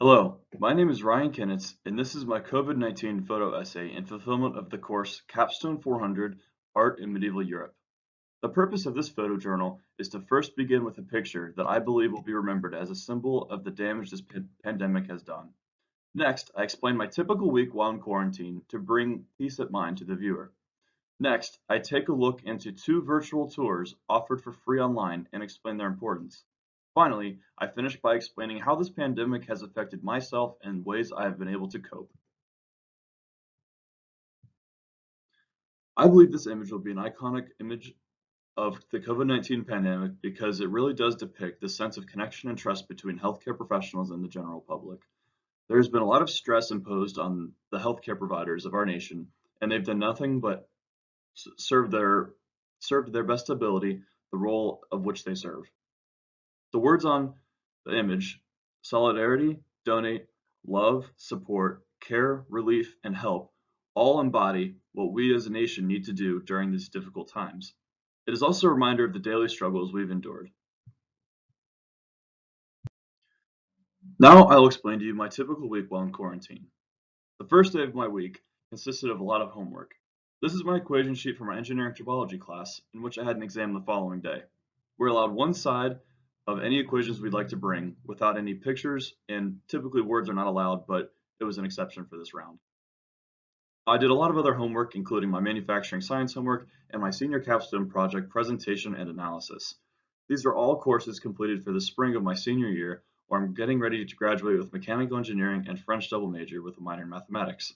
Hello, my name is Ryan Kennitz, and this is my COVID-19 photo essay in fulfillment of the course Capstone 400 Art in Medieval Europe. The purpose of this photojournal is to first begin with a picture that I believe will be remembered as a symbol of the damage this pandemic has done. Next, I explain my typical week while in quarantine to bring peace of mind to the viewer. Next, I take a look into two virtual tours offered for free online and explain their importance. Finally, I finish by explaining how this pandemic has affected myself and ways I have been able to cope. I believe this image will be an iconic image of the COVID-19 pandemic because it really does depict the sense of connection and trust between healthcare professionals and the general public. There's been a lot of stress imposed on the healthcare providers of our nation, and they've done nothing but serve serve to their best ability the role of which they serve. The words on the image, solidarity, donate, love, support, care, relief, and help, all embody what we as a nation need to do during these difficult times. It is also a reminder of the daily struggles we've endured. Now I'll explain to you my typical week while in quarantine. The first day of my week consisted of a lot of homework. This is my equation sheet for my engineering topology class, in which I had an exam the following day. We're allowed one side of any equations we'd like to bring without any pictures, and typically words are not allowed, but it was an exception for this round. I did a lot of other homework, including my manufacturing science homework and my senior capstone project presentation and analysis. These are all courses completed for the spring of my senior year, where I'm getting ready to graduate with mechanical engineering and French double major with a minor in mathematics.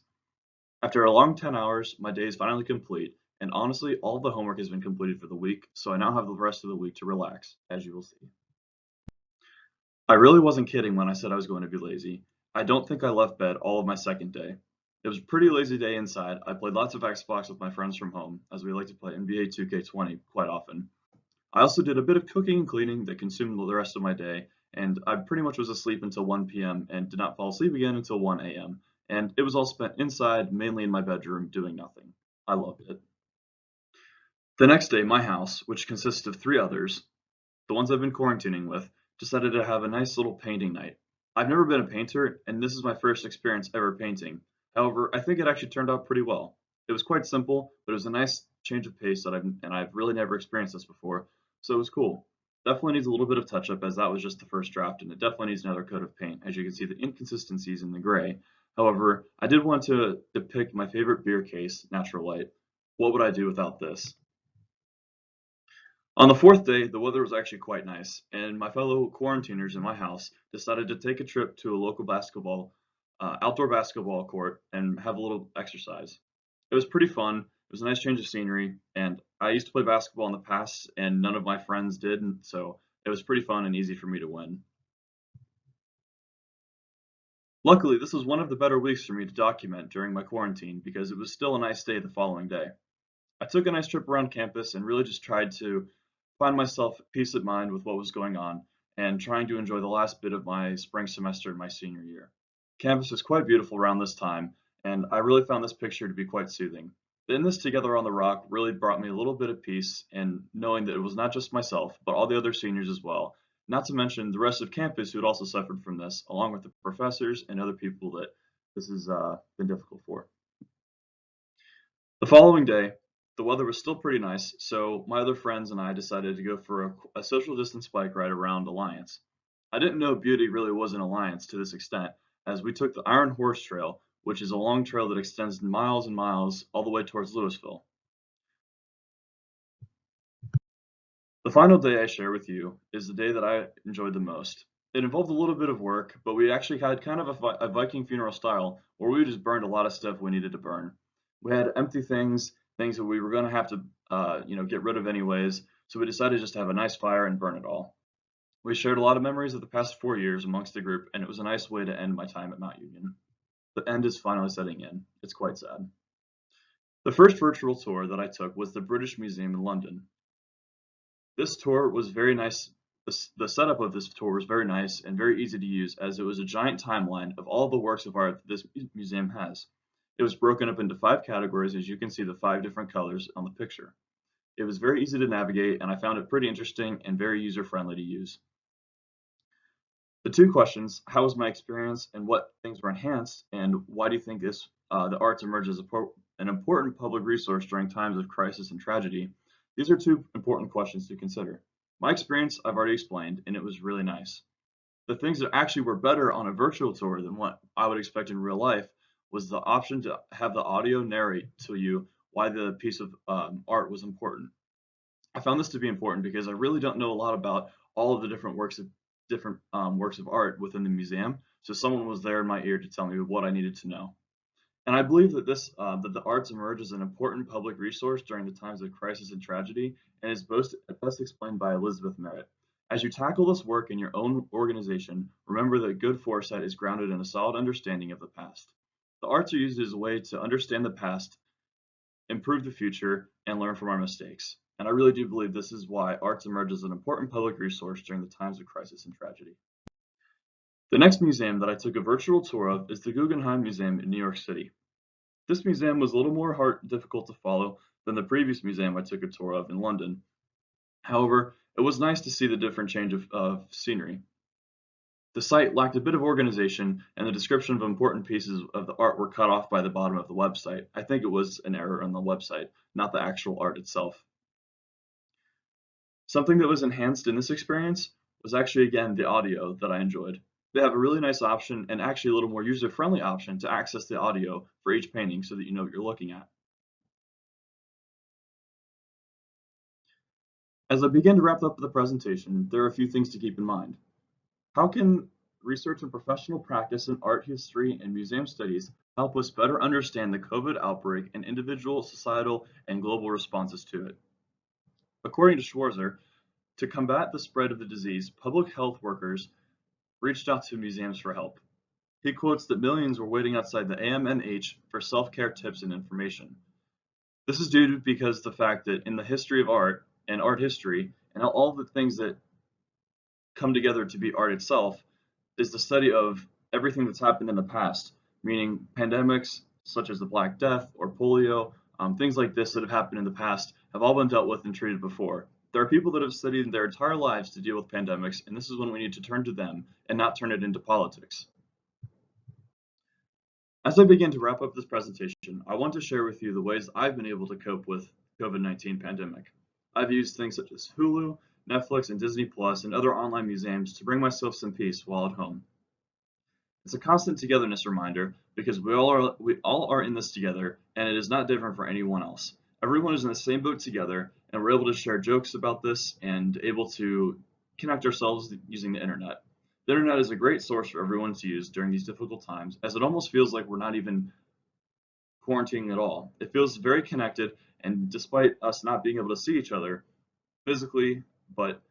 After a long 10 hours, my day is finally complete, and honestly, all the homework has been completed for the week, so I now have the rest of the week to relax, as you will see. I really wasn't kidding when I said I was going to be lazy. I don't think I left bed all of my second day. It was a pretty lazy day inside. I played lots of Xbox with my friends from home, as we like to play NBA 2K20 quite often. I also did a bit of cooking and cleaning that consumed the rest of my day, and I pretty much was asleep until 1 p.m. and did not fall asleep again until 1 a.m. And it was all spent inside, mainly in my bedroom, doing nothing. I loved it. The next day, my house, which consists of three others, the ones I've been quarantining with, decided to have a nice little painting night. I've never been a painter, and this is my first experience ever painting. However, I think it actually turned out pretty well. It was quite simple, but it was a nice change of pace I've really never experienced this before, so it was cool. Definitely needs a little bit of touch up as that was just the first draft, and it definitely needs another coat of paint. As you can see, the inconsistencies in the gray. However, I did want to depict my favorite beer case, Natural Light. What would I do without this? On the fourth day, the weather was actually quite nice, and my fellow quarantiners in my house decided to take a trip to a local outdoor basketball court and have a little exercise. It was pretty fun. It was a nice change of scenery, and I used to play basketball in the past, and none of my friends did, and so it was pretty fun and easy for me to win. Luckily, this was one of the better weeks for me to document during my quarantine because it was still a nice day the following day. I took a nice trip around campus and really just tried to find myself peace of mind with what was going on and trying to enjoy the last bit of my spring semester in my senior year. Campus was quite beautiful around this time, and I really found this picture to be quite soothing. In this Together on the Rock really brought me a little bit of peace in knowing that it was not just myself, but all the other seniors as well, not to mention the rest of campus who had also suffered from this, along with the professors and other people that this has been difficult for. The following day, the weather was still pretty nice, so my other friends and I decided to go for a social distance bike ride around Alliance. I didn't know beauty really was in Alliance to this extent, as we took the Iron Horse Trail, which is a long trail that extends miles and miles all the way towards Louisville. The final day I share with you is the day that I enjoyed the most. It involved a little bit of work, but we actually had kind of a Viking funeral style where we just burned a lot of stuff we needed to burn. We had empty things that we were going to have to, get rid of anyways. So we decided just to have a nice fire and burn it all. We shared a lot of memories of the past 4 years amongst the group, and it was a nice way to end my time at Mount Union. The end is finally setting in. It's quite sad. The first virtual tour that I took was the British Museum in London. This tour was very nice. The setup of this tour was very nice and very easy to use as it was a giant timeline of all the works of art that this museum has. It was broken up into 5 categories, as you can see the 5 different colors on the picture. It was very easy to navigate, and I found it pretty interesting and very user-friendly to use. The two questions, how was my experience and what things were enhanced, and why do you think the arts emerge as an important public resource during times of crisis and tragedy? These are two important questions to consider. My experience I've already explained, and it was really nice. The things that actually were better on a virtual tour than what I would expect in real life was the option to have the audio narrate to you why the piece of art was important. I found this to be important because I really don't know a lot about all of the different works of art within the museum. So someone was there in my ear to tell me what I needed to know. And I believe that that the arts emerge as an important public resource during the times of crisis and tragedy, and is best explained by Elizabeth Merritt. As you tackle this work in your own organization, remember that good foresight is grounded in a solid understanding of the past. The arts are used as a way to understand the past, improve the future, and learn from our mistakes. And I really do believe this is why arts emerge as an important public resource during the times of crisis and tragedy. The next museum that I took a virtual tour of is the Guggenheim Museum in New York City. This museum was a little more difficult to follow than the previous museum I took a tour of in London. However, it was nice to see the different change of scenery. The site lacked a bit of organization, and the description of important pieces of the art were cut off by the bottom of the website. I think it was an error on the website, not the actual art itself. Something that was enhanced in this experience was actually, again, the audio that I enjoyed. They have a really nice option, and actually a little more user-friendly option, to access the audio for each painting so that you know what you're looking at. As I begin to wrap up the presentation, there are a few things to keep in mind. How can research and professional practice in art history and museum studies help us better understand the COVID outbreak and individual, societal, and global responses to it? According to Schwarzer, to combat the spread of the disease, public health workers reached out to museums for help. He quotes that millions were waiting outside the AMNH for self-care tips and information. This is due to because the fact that in the history of art and art history and all the things that come together to be art itself is the study of everything that's happened in the past, meaning pandemics such as the Black Death or polio, things like this that have happened in the past have all been dealt with and treated before. There are people that have studied their entire lives to deal with pandemics, and this is when we need to turn to them and not turn it into politics. As I begin to wrap up this presentation, I want to share with you the ways I've been able to cope with COVID-19 pandemic. I've used things such as Hulu, Netflix, and Disney Plus, and other online museums to bring myself some peace while at home. It's a constant togetherness reminder because we all are in this together, and it is not different for anyone else. Everyone is in the same boat together, and we're able to share jokes about this and able to connect ourselves using the internet. The internet is a great source for everyone to use during these difficult times, as it almost feels like we're not even quarantining at all. It feels very connected, and despite us not being able to see each other physically, but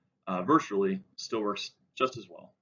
virtually, still works just as well.